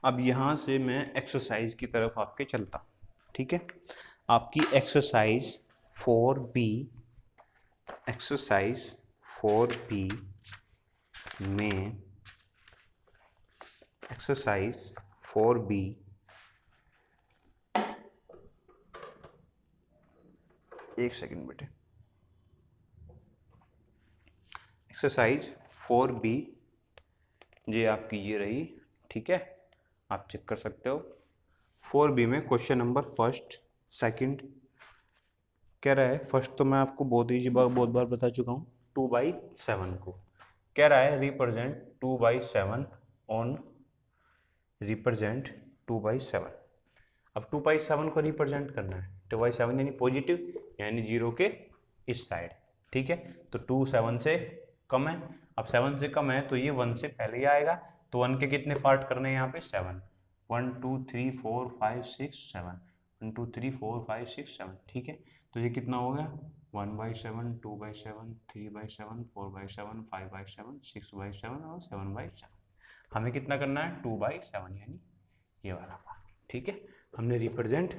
अब यहाँ से मैं एक्सरसाइज की तरफ आपके चलता हूँ, ठीक है। आपकी एक्सरसाइज 4B, एक्सरसाइज 4B में एक्सरसाइज 4B एक सेकंड बेटे। एक्सरसाइज 4B ये आपकी ये रही, ठीक है, आप चेक कर सकते हो। 4B में क्वेश्चन नंबर फर्स्ट सेकंड कह रहा है, फर्स्ट तो मैं आपको बहुत बार बता चुका हूँ, 2/7 को कह रहा है रिप्रेजेंट 2/7 ऑन रिप्रेजेंट 2/7। अब 2/7 को रिप्रेजेंट करना है, 2/7 यानी पॉजिटिव, यानी जीरो के इस साइड, ठीक है। तो 2 7 से कम है, अब 7 से कम है तो ये 1 से पहले ही आएगा। तो 1 के कितने पार्ट करने हैं यहाँ पे 7, 1 2 3 4 5 6 7, 1 2 3 4 5 6 7, ठीक है। तो ये कितना हो गया 1/7, 2/7, 3/7, 4/7, 5/7, 6/7 और 7/7। हमें कितना करना है 2/7 यानी ये वाला पार्ट, ठीक है, हमने रिप्रेजेंट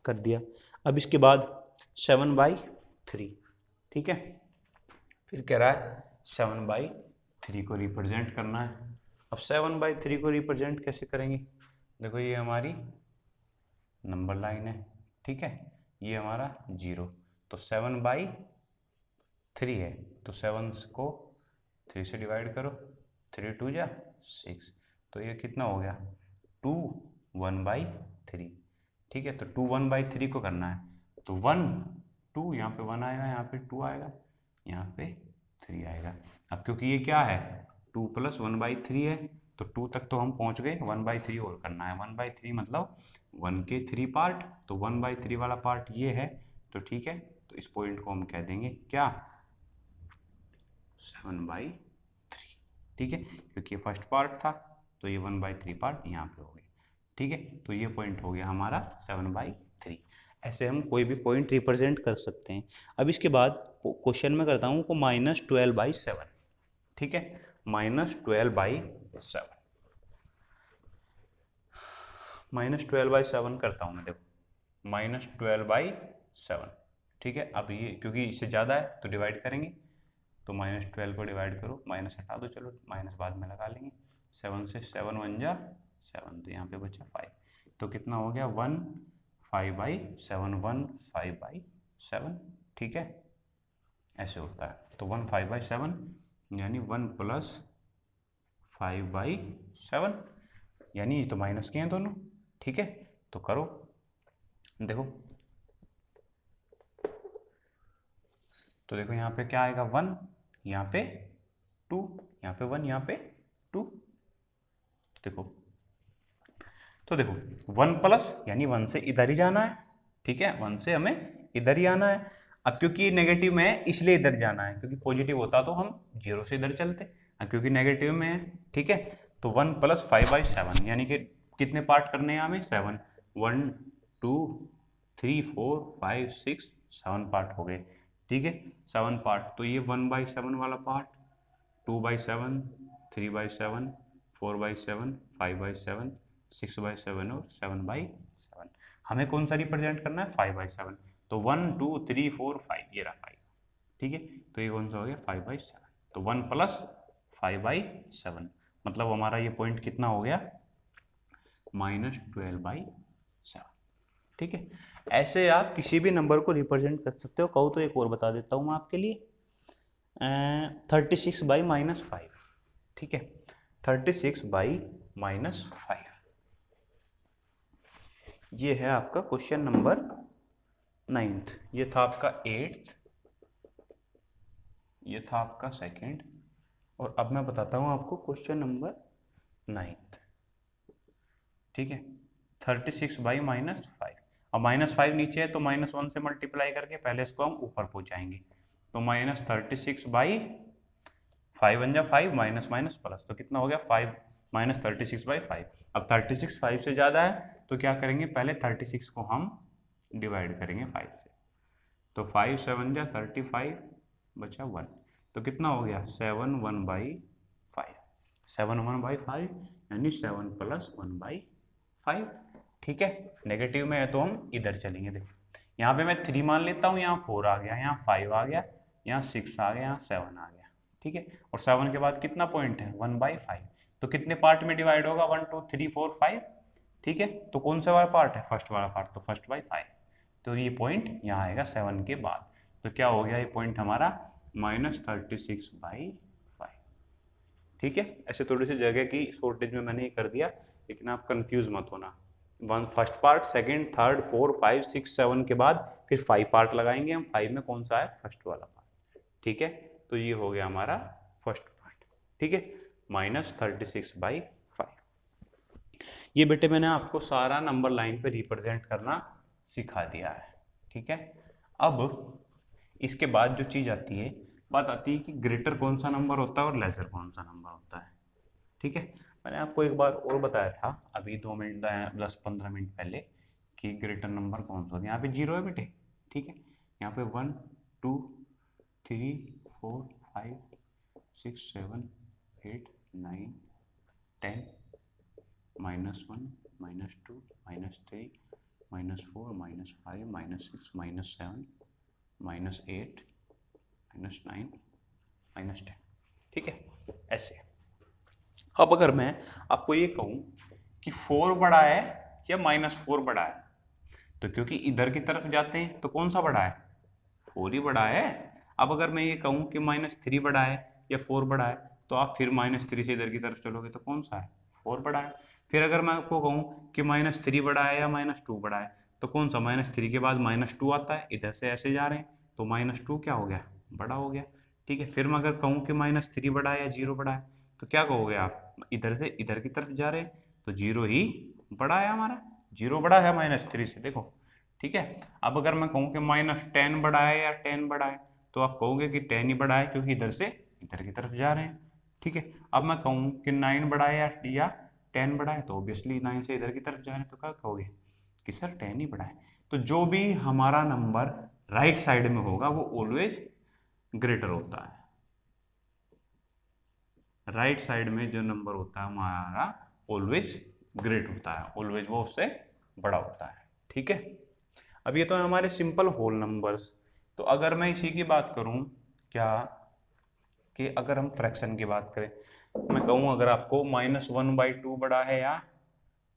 कर दिया। अब इसके बाद 7/3, ठीक है, फिर कह रहा है 7/3 को रिप्रेजेंट करना है। अब 7/3 को रिप्रेजेंट कैसे करेंगे, देखो ये हमारी नंबर लाइन है, ठीक है, ये हमारा 0, तो 7/3 है, तो 7 को 3 से डिवाइड करो, 3 2 जा 6, तो ये कितना हो गया 2 1/3, ठीक है। तो 2 1/3 को करना है, तो 1 2 यहाँ पे 1 आएगा, यहाँ पे 2 आएगा, यहाँ पे 3 आएगा। अब क्योंकि ये क्या है 2 + 1/3 है, तो 2 तक तो हम पहुँच गए, 1/3 और करना है। 1/3 मतलब 1 के 3 पार्ट, तो 1/3 वाला पार्ट ये है, तो ठीक है, तो इस पॉइंट को हम कह देंगे क्या 7/3, ठीक है, क्योंकि ये फर्स्ट पार्ट था, तो ये 1/3 पार्ट यहाँ पे हो गया, ठीक है। तो ये पॉइंट हो गया हमारा 7/3। ऐसे हम कोई भी पॉइंट रिप्रेजेंट कर सकते हैं। अब इसके बाद क्वेश्चन में करता हूँ को -12/7, ठीक है, -12/7, -12/7 करता हूँ मैं, देखो -12/7, ठीक है। अब ये क्योंकि इससे ज़्यादा है तो डिवाइड करेंगे, तो -12 को डिवाइड करो, माइनस हटा दो, चलो माइनस बाद में लगा लेंगे, 7 से 7 1 जा 7, तो यहाँ पे बचा 5, तो कितना हो गया 1 5/7, 1 5/7, ठीक है, ऐसे होता है। तो 1 5/7 यानी 1 + 5/7, यानी ये तो माइनस के हैं दोनों, ठीक है। तो करो, देखो, तो देखो यहाँ पे क्या आएगा 1, यहाँ पे 2, यहाँ पे 1, यहाँ पे 2, देखो, तो देखो 1 प्लस यानी 1 से इधर ही जाना है, ठीक है, 1 से हमें इधर ही आना है। अब क्योंकि नेगेटिव में है इसलिए इधर जाना है, क्योंकि पॉजिटिव होता तो हम 0 से इधर चलते, अब क्योंकि नेगेटिव में है, ठीक है। तो 1 + 5/7 यानी कि कितने पार्ट करने हैं हमें 7, 1 2 3 4 5 6 7 पार्ट हो गए, ठीक है, 7 पार्ट। तो ये 1/7 वाला पार्ट, 2/7, 3/7, 4/7, 5/7, 6/7 और 7/7। हमें कौन सा रिप्रेजेंट करना है 5/7, तो 1 2 3 4 5, ये रहा 5, ठीक है। तो ये कौन सा हो गया 5/7, तो 1 + 5/7 मतलब हमारा ये पॉइंट कितना हो गया -12/7, ठीक है। ऐसे आप किसी भी नंबर को रिप्रेजेंट कर सकते हो। कहूँ तो एक और बता देता हूँ मैं आपके लिए, 36/-5, ठीक है, 36/-5, ये है आपका क्वेश्चन नंबर 9th, ये था आपका 8th, ये था आपका 2nd, और अब मैं बताता हूँ आपको क्वेश्चन नंबर 9th, ठीक है, 36/-5। अब -5 नीचे है तो -1 से मल्टीप्लाई करके पहले इसको हम ऊपर पहुँचाएंगे, तो -36/5 1 जा 5, माइनस माइनस प्लस, तो कितना हो गया 5 -36/5। अब 36 5 से ज़्यादा है तो क्या करेंगे, पहले 36 को हम डिवाइड करेंगे 5 से, तो 5 7 जा 35, बचा 1, तो कितना हो गया 7 1/5, 7 1/5 यानी 7 + 1/5, 5। ठीक है, नेगेटिव में है तो हम इधर चलेंगे। देखो यहाँ पे मैं 3 मान लेता हूँ, यहाँ 4 आ गया, यहाँ 5 आ गया, यहाँ 6 आ गया, यहाँ 7 आ गया। ठीक है, और 7 के बाद कितना पॉइंट है 1/5, तो कितने पार्ट में डिवाइड होगा 1 2 3 4 5। ठीक है, तो कौन सा वाला पार्ट है, फर्स्ट वाला पार्ट, तो फर्स्ट बाई 5, तो ये पॉइंट यहाँ आएगा 7 के बाद। तो क्या हो गया ये पॉइंट हमारा -36/5। ठीक है, ऐसे थोड़ी सी जगह की शॉर्टेज में मैंने ये कर दिया, लेकिन आप कंफ्यूज मत होना। One first part, second, third, 4 5 6 7 के बाद फिर 5 पार्ट लगाएंगे हम, 5 में कौन सा है, फर्स्ट वाला पार्ट। ठीक है, तो ये हो गया हमारा फर्स्ट पार्ट। ठीक है, -36/5। ये बेटे मैंने आपको सारा नंबर लाइन पे रिप्रेजेंट करना सिखा दिया है। ठीक है, अब इसके बाद जो चीज आती है, बात आती है कि ग्रेटर कौन सा नंबर होता है और लेसर कौन सा नंबर होता है। ठीक है, मैंने आपको एक बार और बताया था अभी 2 मिनट 10-15 मिनट पहले कि ग्रेटर नंबर कौन सा होता है। यहाँ पे 0 है बेटे। ठीक है, यहाँ पे 1 2 3 4 5 6 7 8 9 10 -1 -2 -3 -4 -5 -6 -7 -8 -9 -10। ठीक है, ऐसे। अब अगर मैं आपको ये कहूं कि 4 बड़ा है या -4 बड़ा है, तो क्योंकि इधर की तरफ जाते हैं तो कौन सा बड़ा है, 4 ही बड़ा है। अब अगर मैं ये कहूं कि -3 बड़ा है या 4 बड़ा है, तो आप फिर -3 से इधर की तरफ चलोगे तो कौन सा है, 4 बड़ा है। फिर अगर मैं आपको कहूं कि -3 बड़ा है या -2 बड़ा है, तो कौन सा, -3 के बाद -2 आता है, इधर से ऐसे जा रहे हैं तो -2 क्या हो गया, बड़ा हो गया। ठीक है, फिर मैं अगर कहूँ कि -3 बड़ा है या 0 बड़ा है, तो क्या कहोगे आप, इधर से इधर की तरफ जा रहे हैं तो 0 ही बड़ा है हमारा, 0 बड़ा है -3 से। देखो ठीक है, अब अगर मैं कहूँ कि -10 बड़ा है या 10 बड़ा है, तो आप कहोगे कि 10 ही बड़ा है क्योंकि इधर से इधर की तरफ जा रहे हैं। ठीक है, अब मैं कहूँ कि 9 बड़ा है या 10 बड़ा है, तो ऑब्वियसली 9 से इधर की तरफ जा रहे हैं, तो क्या कहोगे कि सर 10 ही बड़ा है। तो जो भी हमारा नंबर राइट साइड में होगा वो ऑलवेज ग्रेटर होता है। राइट साइड में जो नंबर होता है हमारा ऑलवेज ग्रेट होता है, ऑलवेज वो उससे बड़ा होता है। ठीक है, अब ये तो है हमारे सिंपल होल नंबर्स। तो अगर मैं इसी की बात करूं, क्या कि अगर हम फ्रैक्शन की बात करें, मैं कहूं अगर आपको -1/2 बड़ा है या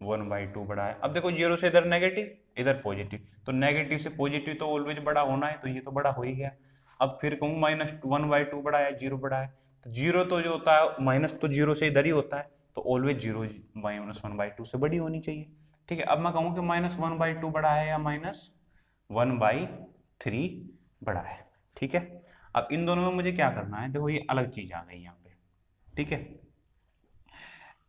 1/2 बड़ा है। अब देखो 0 से इधर नेगेटिव, इधर पॉजिटिव, तो नेगेटिव से पॉजिटिव तो ऑलवेज बड़ा होना है, तो ये तो बड़ा हो ही गया। अब फिर कहूँ -1/2 बड़ा है, 0 बड़ा है, तो 0 तो जो होता है माइनस तो 0 से इधर ही होता है, तो ऑलवेज 0 -1/2 से बड़ी होनी चाहिए। ठीक है, अब मैं कहूँ कि -1/2 बड़ा है या -1/3 बड़ा है। ठीक है, अब इन दोनों में मुझे क्या करना है, देखो ये अलग चीज आ गई यहाँ पे। ठीक है,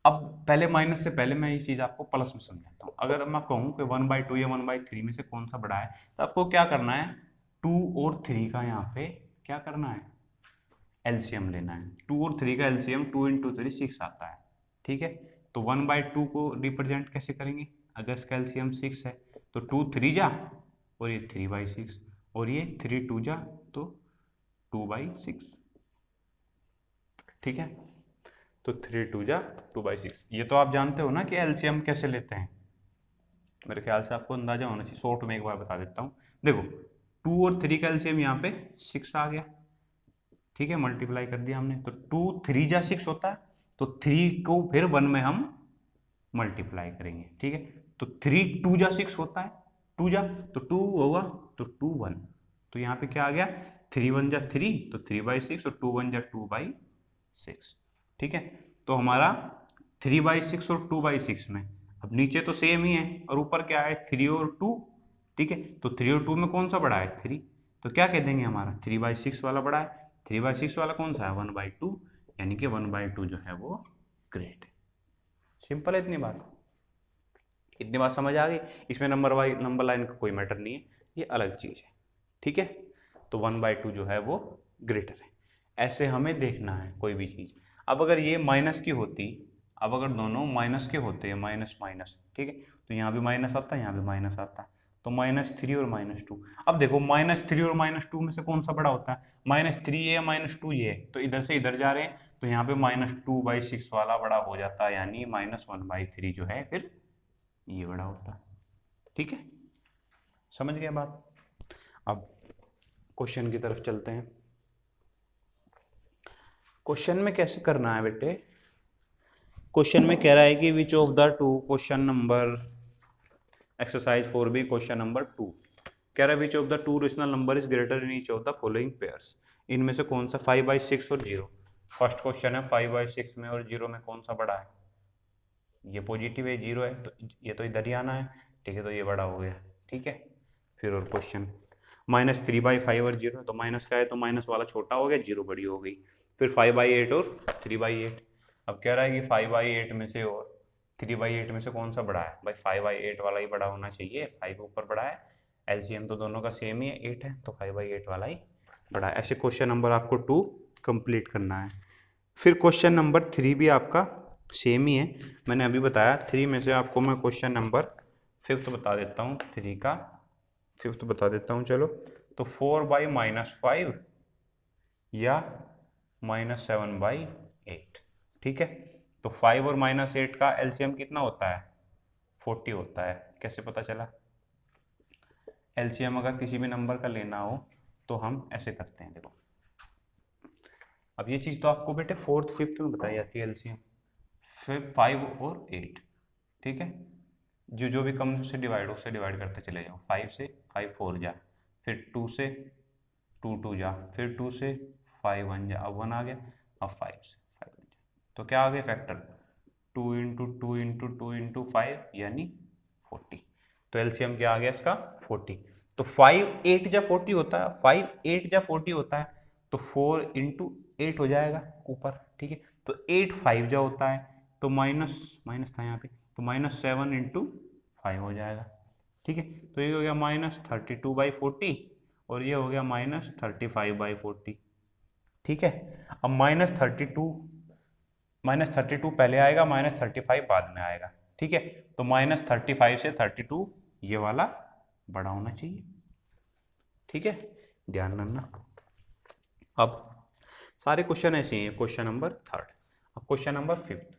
अब पहले माइनस से पहले मैं ये चीज आपको प्लस में समझाता हूँ। अगर मैं कहूँ कि 1/2 या 1/3 में से कौन सा बड़ा है, तो आपको क्या करना है, 2 और 3 का यहाँ पे क्या करना है, एलसीएम लेना है। 2 और 3 का एलसीएम 2 × 3 6 आता है। ठीक है, तो 1/2 को रिप्रेजेंट कैसे करेंगे, अगर इसका एलसीएम 6 है तो 2 3 जा और ये 3/6 और ये 3 2 जा तो 2/6। ठीक है, तो 3 2 जा 2/6। ये तो आप जानते हो ना कि एलसीएम कैसे लेते हैं, मेरे ख्याल से आपको अंदाजा होना चाहिए। शॉर्ट में एक बार बता देता हूँ। देखो 2 और 3 का एलसीएम यहाँ पे 6 आ गया। ठीक है, मल्टीप्लाई कर दिया हमने, तो 2 3 जा 6 होता है, तो 3 को फिर 1 में हम मल्टीप्लाई करेंगे। ठीक है, तो 3 2 जा 6 होता है, 2 जा तो 2 होगा, तो 2 1, तो यहाँ पे क्या आ गया, 3 1 जा 3 तो 3/6 और 2 1 जा 2/6। ठीक है, तो हमारा 3/6 और 2/6 में, अब नीचे तो सेम ही है और ऊपर क्या है 3 और 2। ठीक है, तो 3 और 2 में कौन सा बड़ा है, 3, तो क्या कह देंगे हमारा 3/6 वाला बड़ा है। 3/6 वाला कौन सा है, 1/2, यानी कि 1/2 जो है वो ग्रेट है। सिंपल है, इतनी बात समझ आ गई। इसमें नंबर लाइन का कोई मैटर नहीं है, ये अलग चीज है। ठीक है, तो 1/2 जो है वो ग्रेटर है। ऐसे हमें देखना है कोई भी चीज। अब अगर ये माइनस की होती, अब अगर दोनों माइनस के होते हैं, माइनस माइनस, ठीक है, तो यहाँ भी माइनस आता है, यहाँ भी माइनस आता है, तो -3 और -2। अब देखो -3 और -2 में से कौन सा बड़ा होता है, -3 ये या -2 ये, तो इधर से इधर जा रहे हैं, तो यहाँ पे -2/6 वाला बड़ा हो जाता है, यानी -1/3 जो है फिर ये बड़ा होता। ठीक है, समझ गए बात। अब क्वेश्चन की तरफ चलते हैं। क्वेश्चन में कैसे करना है बेटे, क्वेश्चन में कह रहा है कि विच of the two, question number exercise 4B question number 2 कह रहा है which of the two rational number is greater in each of the following pairs, इनमें से कौन सा 5/6 और 0। फर्स्ट क्वेश्चन है 5/6 में और 0 में कौन सा बड़ा है, ये पॉजिटिव है 0 है तो ये तो इधर ही आना है। ठीक है, तो ये बड़ा हो गया। ठीक है, फिर और क्वेश्चन -3/5 और 0 है तो माइनस का है तो माइनस वाला छोटा हो गया, 0 बड़ी हो गई। फिर 5/8 और 3/8। अब कह रहा है कि 5/8 में से और 3/8 में से कौन सा बड़ा है, भाई 5/8 वाला ही बड़ा होना चाहिए, 5 ऊपर बड़ा है, एलसीएम तो दोनों का सेम ही है 8 है, तो 5/8 वाला ही बड़ा है। ऐसे क्वेश्चन नंबर आपको 2 कंप्लीट करना है। फिर क्वेश्चन नंबर 3 भी आपका सेम ही है, मैंने अभी बताया। 3 में से आपको मैं क्वेश्चन नंबर 5th बता देता हूँ, 3 का 5th बता देता हूँ। चलो, तो 4/-5 या -7/8। ठीक है, तो 5 और -8 का एलसीएम कितना होता है, 40 होता है। कैसे पता चला, एलसीएम अगर किसी भी नंबर का लेना हो तो हम ऐसे करते हैं। देखो, अब ये चीज़ तो आपको बेटे 4th 5th में बताई जाती है एलसीएम, फिर 5 और 8। ठीक है, जो जो भी कम से डिवाइड, उससे डिवाइड करते चले जाओ। 5 से 5 4 जा, फिर 2 से 2 2 जा, फिर 2 से 5 1 जा, अब 1 आ गया, अब 5 से 5 1 जा, तो क्या आ गया फैक्टर, 2 इंटू 2 इंटू 2 इंटू 5 यानी 40। तो एलसीएम क्या आ गया इसका, 40। तो 5 8 जा 40 होता है, 5 8 जा 40 होता है, तो 4 इंटू 8 हो जाएगा ऊपर। ठीक है, तो 8 5 जा होता है, तो माइनस माइनस था यहाँ पे, तो -7 इंटू 5 हो जाएगा। ठीक है, तो ये हो गया -32/40 और ये हो गया -35/40। ठीक है, अब -32 पहले आएगा, -35 बाद में आएगा। ठीक है, तो -35 से 32 ये वाला बड़ा होना चाहिए। ठीक है, ध्यान रखना। अब सारे क्वेश्चन ऐसे ही हैं। क्वेश्चन नंबर 3rd, अब क्वेश्चन नंबर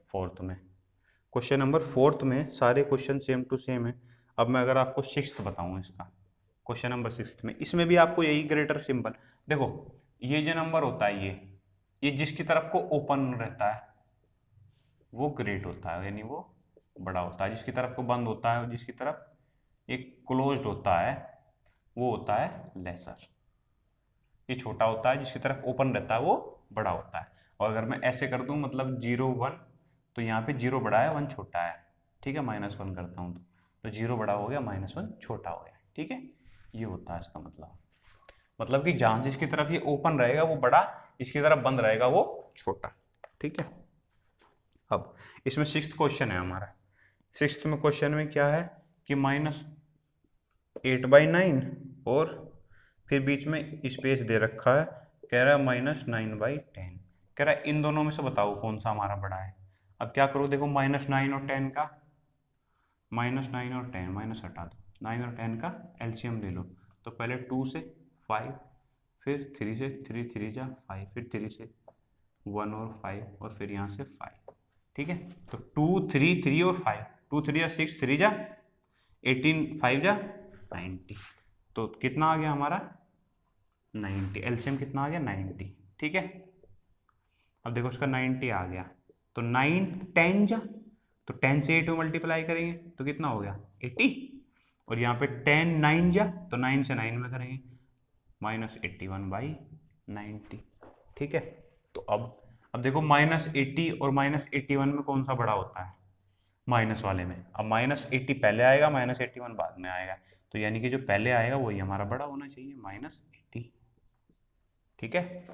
4th में, क्वेश्चन नंबर 4th में सारे क्वेश्चन सेम टू सेम है। अब मैं अगर आपको 6th बताऊं, इसका क्वेश्चन नंबर 6th में, इसमें भी आपको यही ग्रेटर सिंबल। देखो, ये जो नंबर होता है, ये जिसकी तरफ को ओपन रहता है वो ग्रेट होता है, यानी वो बड़ा होता है। जिसकी तरफ को बंद होता है, जिसकी तरफ एक क्लोज्ड होता है, वो होता है लेसर। ये छोटा होता है, जिसकी तरफ ओपन रहता है वो बड़ा होता है। और अगर मैं ऐसे कर दूं, मतलब 0 1, तो यहाँ पे 0 बड़ा है 1 छोटा है। ठीक है, -1 करता हूँ तो 0 बड़ा हो गया, -1 छोटा हो गया। ठीक है, ये होता है इसका मतलब कि जहां जिसकी तरफ ये ओपन रहेगा वो बड़ा, इसकी तरफ बंद रहेगा वो छोटा। ठीक है, अब इसमें 6th क्वेश्चन है हमारा। 6th में क्वेश्चन में क्या है कि -8/9 और फिर बीच में स्पेस दे रखा है, कह रहा है -9/10। कह रहा है इन दोनों में से बताओ कौन सा हमारा बड़ा है। अब क्या करो, देखो -9 और 10 का, -9 और 10 माइनस हटा दो, 9 और 10 का एलसीएम ले लो। तो पहले 2 से 5, फिर 3 से 3 3 जा 5, फिर 3 से 1 और 5 और फिर यहाँ से 5। ठीक है, तो 2 3 3 और 5, 2 3 जा 6, 3 जा 18, 5 जा 90। तो कितना आ गया हमारा 90, एलसीएम कितना आ गया 90। ठीक है, अब देखो उसका 90 आ गया, तो 9 10 जा, तो 10 से 8 में मल्टीप्लाई करेंगे तो कितना हो गया 80। और यहाँ पे 10 9 जा, तो 9 से 9 में करेंगे, -81/90। ठीक है, तो अब देखो -80 और -81 में कौन सा बड़ा होता है, माइनस वाले में। अब -80 पहले आएगा, -81 बाद में आएगा, तो यानी कि जो पहले आएगा वही हमारा बड़ा होना चाहिए, -80। ठीक है,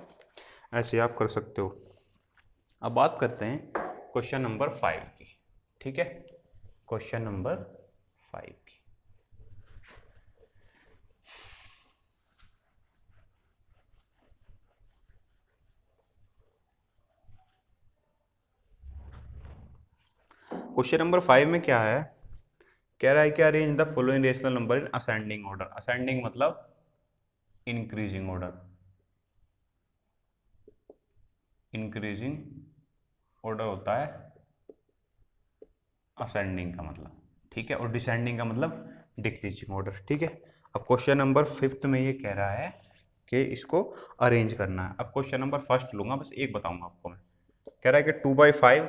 ऐसे आप कर सकते हो। अब बात करते हैं क्वेश्चन नंबर 5 की। ठीक है, क्वेश्चन नंबर 5 की। क्वेश्चन नंबर 5 में क्या है, कह रहा है कि arrange the following rational number in ascending order. Ascending मतलब इंक्रीजिंग ऑर्डर, इंक्रीजिंग ऑर्डर होता है असेंडिंग का मतलब। ठीक है, और डिसेंडिंग का मतलब डिक्रीजिंग ऑर्डर। ठीक है, अब क्वेश्चन नंबर 5 में ये कह रहा है कि इसको अरेंज करना है। अब क्वेश्चन नंबर फर्स्ट लूंगा, बस एक बताऊंगा आपको मैं। कह रहा है कि 2/5,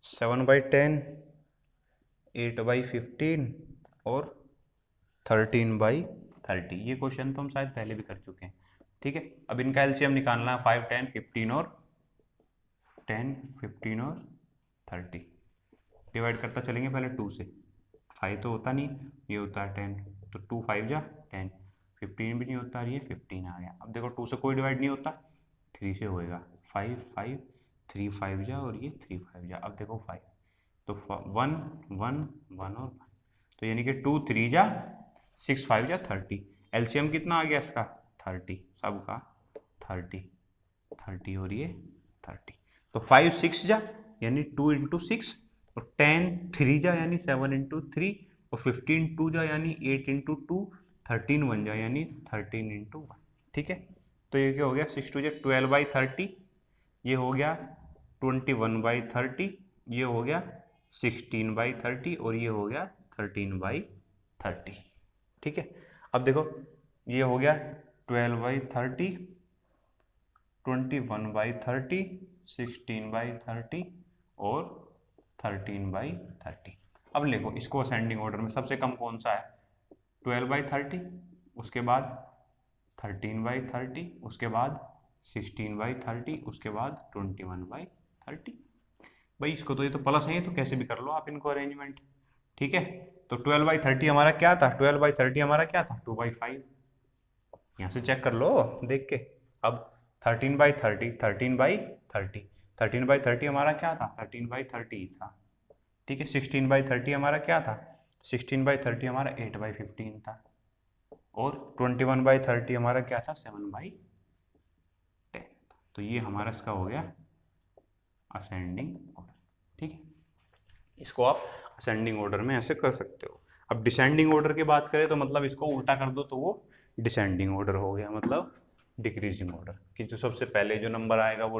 7/10, 8/15 और 13/30। ये क्वेश्चन तो हम शायद पहले भी कर चुके हैं। ठीक है, अब इनका एलसीएम निकालना है 5, 10, 15 और 30। डिवाइड करता चलेंगे पहले 2 से। 5 तो होता नहीं, ये होता है 10, तो 2 5 जा 10, 15 भी नहीं होता, ये 15 आ गया। अब देखो 2 से कोई डिवाइड नहीं होता, 3 से होएगा। 5 5, 3 5 जा और ये 3 5 जा। अब देखो 5, तो 1 1 1 और 1, तो यानी कि 2 3 जा 6 5 जा 30। एलसीएम कितना आ गया इसका? 30, सबका 30 और ये 30। तो 5 6 जा यानी 2 इंटू 6, और 10 3 जा यानी 7 इंटू 3, और 15 2 जा यानी 8 इंटू 2, 13 1 जा यानी 13 इंटू 1। ठीक है, तो ये क्या हो गया? 6 2 जा 12/30, ये हो गया 21/30, ये हो गया 16/30 और ये हो गया 13/30। ठीक है, अब देखो ये हो गया 12/30, 21/30, 16/30 और 13/30। अब देखो इसको असेंडिंग ऑर्डर में सबसे कम कौन सा है? 12/30, उसके बाद 13/30, उसके बाद 16/30, उसके बाद 21/30। भाई इसको तो, ये तो प्लस है, तो कैसे भी कर लो आप इनको अरेंजमेंट। ठीक है, तो 12/30 हमारा क्या था? 12/30 हमारा क्या था? 2/5। यहाँ से चेक कर लो देख के। अब 13/30, 13/30, 13/30 हमारा क्या था? 13/30 था। ठीक है, 16/30 हमारा क्या था? 16/30 हमारा 8/15 था। और 21/30 हमारा क्या था? 7/10। तो ये हमारा इसका हो गया असेंडिंग ऑर्डर। ठीक है, इसको आप असेंडिंग ऑर्डर में ऐसे कर सकते हो। अब डिसेंडिंग ऑर्डर की बात करें तो मतलब इसको उल्टा कर दो तो वो डिसेंडिंग ऑर्डर हो गया, मतलब डिक्रीजिंग ऑर्डर, कि जो सबसे पहले जो नंबर आएगा वो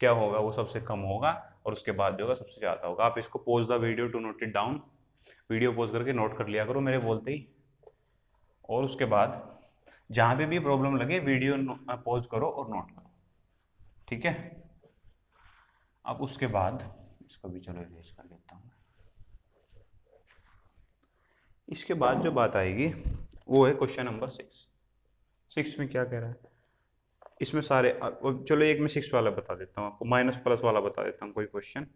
क्या होगा? वो सबसे कम होगा, और उसके बाद जो होगा सबसे ज़्यादा होगा। आप इसको pause the video to note it down, video pause करके नोट कर लिया करो मेरे बोलते ही। और उसके बाद जहाँ पे भी प्रॉब्लम लगे वीडियो पॉज करो और नोट करो। ठीक है, अब उसके बाद इसको भी चलो इरेज कर देता हूँ। इसके बाद जो बात आएगी वो है क्वेश्चन नंबर 6 में क्या कह रहा है? इसमें सारे चलो एक में 6 वाला बता देता हूँ आपको, माइनस प्लस वाला बता देता हूँ कोई क्वेश्चन।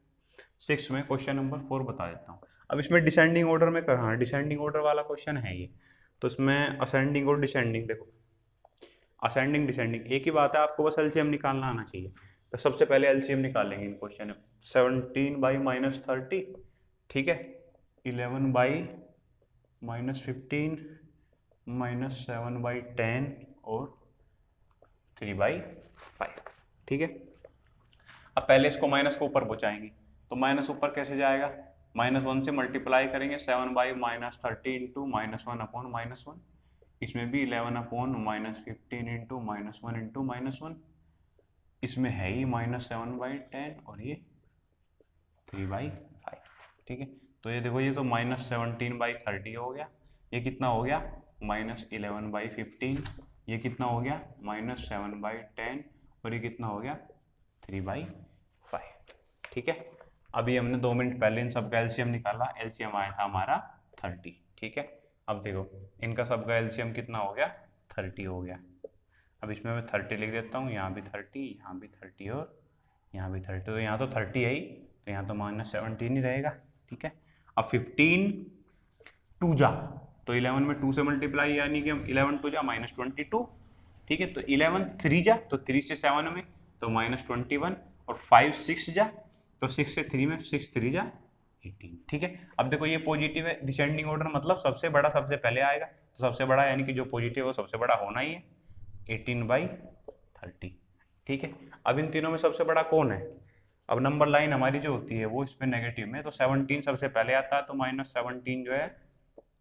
6 में क्वेश्चन नंबर 4 बता देता हूँ। अब इसमें डिसेंडिंग ऑर्डर में कर, हाँ डिसेंडिंग ऑर्डर वाला क्वेश्चन है ये। तो इसमें असेंडिंग और डिसेंडिंग, देखो असेंडिंग डिसेंडिंग एक ही बात है, आपको बस एलसीएम निकालना आना चाहिए। तो सबसे पहले एलसीएम निकालेंगे इन क्वेश्चन में। 17/-30, ठीक है, 11/-15, -7/10 और 3/5। ठीक है, अब पहले इसको माइनस को ऊपर पहुंचाएंगे, तो माइनस ऊपर कैसे जाएगा? -1 से मल्टीप्लाई करेंगे, 7/-30 इंटू -1/-1। इसमें भी 11/-15 इंटू -1 इंटू -1। इसमें है ही -7/10 और ये 3/5। ठीक है, तो ये देखो ये तो -17/30 हो गया। ये कितना हो गया? -11/15। ये कितना हो गया? -7/10 और ये कितना हो गया? 3/5। ठीक है, अभी हमने 2 मिनट पहले इन सबका एलसीएम निकाला, एलसीएम आया था हमारा 30। ठीक है, अब देखो इनका सबका एलसीएम कितना हो गया? 30 हो गया। अब इसमें मैं 30 लिख देता हूँ, यहाँ भी 30, यहाँ भी 30 और यहाँ भी 30। तो यहाँ तो 30 है ही, तो यहाँ तो -17 ही रहेगा। ठीक है, अब 15 2 जा, तो 11 में 2 से मल्टीप्लाई, यानी कि 11 2 जा -22। ठीक है, तो 11 3 जा, तो 3 से 7 में तो -21, और 5 6 जा, तो 6 से 3 में 6 3 जा 18। ठीक है, अब देखो ये पॉजिटिव है, डिसेंडिंग ऑर्डर मतलब सबसे बड़ा सबसे पहले आएगा, तो सबसे बड़ा यानी कि जो पॉजिटिव है वो सबसे बड़ा होना ही है, 18/30। ठीक है, अब इन तीनों में सबसे बड़ा कौन है? अब नंबर लाइन हमारी जो होती है वो इस पे नेगेटिव में, तो 17 सबसे पहले आता है, तो -17 जो है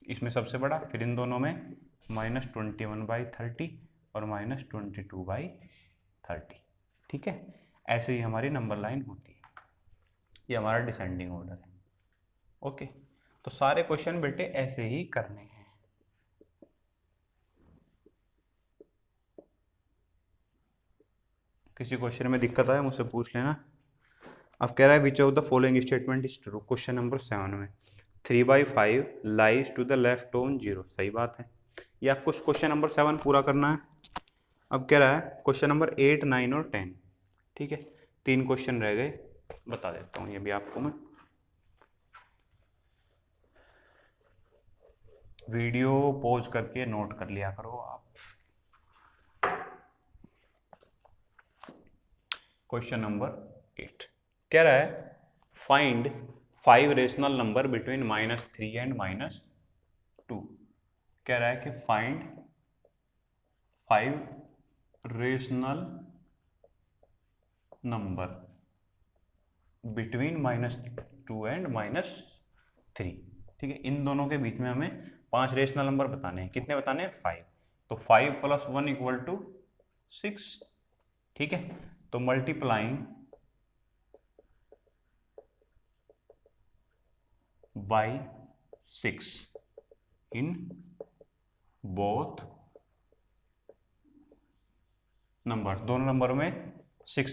इसमें सबसे बड़ा। फिर इन दोनों में -21/30 और -22/30। ठीक है, ऐसे ही हमारी नंबर लाइन होती है। ये हमारा डिसेंडिंग ऑर्डर है। ओके, तो सारे क्वेश्चन बेटे ऐसे ही करने हैं। किसी क्वेश्चन में दिक्कत आए मुझसे पूछ लेना। अब कह रहा है which of the following statement is true, question number 7 में 3/5 lies to the left on 0, सही बात है। ये आपको क्वेश्चन नंबर 7 पूरा करना है। अब कह रहा है क्वेश्चन नंबर 8, 9 और 10, ठीक है, 3 क्वेश्चन रह गए, बता देता हूँ ये भी आपको मैं। वीडियो पॉज करके नोट कर लिया करो आप। क्वेश्चन नंबर 8 कह रहा है find 5 rational number between -3 and -2। कह रहा है कि find 5 rational number between -2 and -3, ठीक है। इन दोनों के बीच में हमें 5 रेशनल नंबर बताने हैं। कितने बताने हैं? 5। तो 5 + 1 = 6, ठीक है। तो multiplying by 6 in both number, दोनों नंबर में 6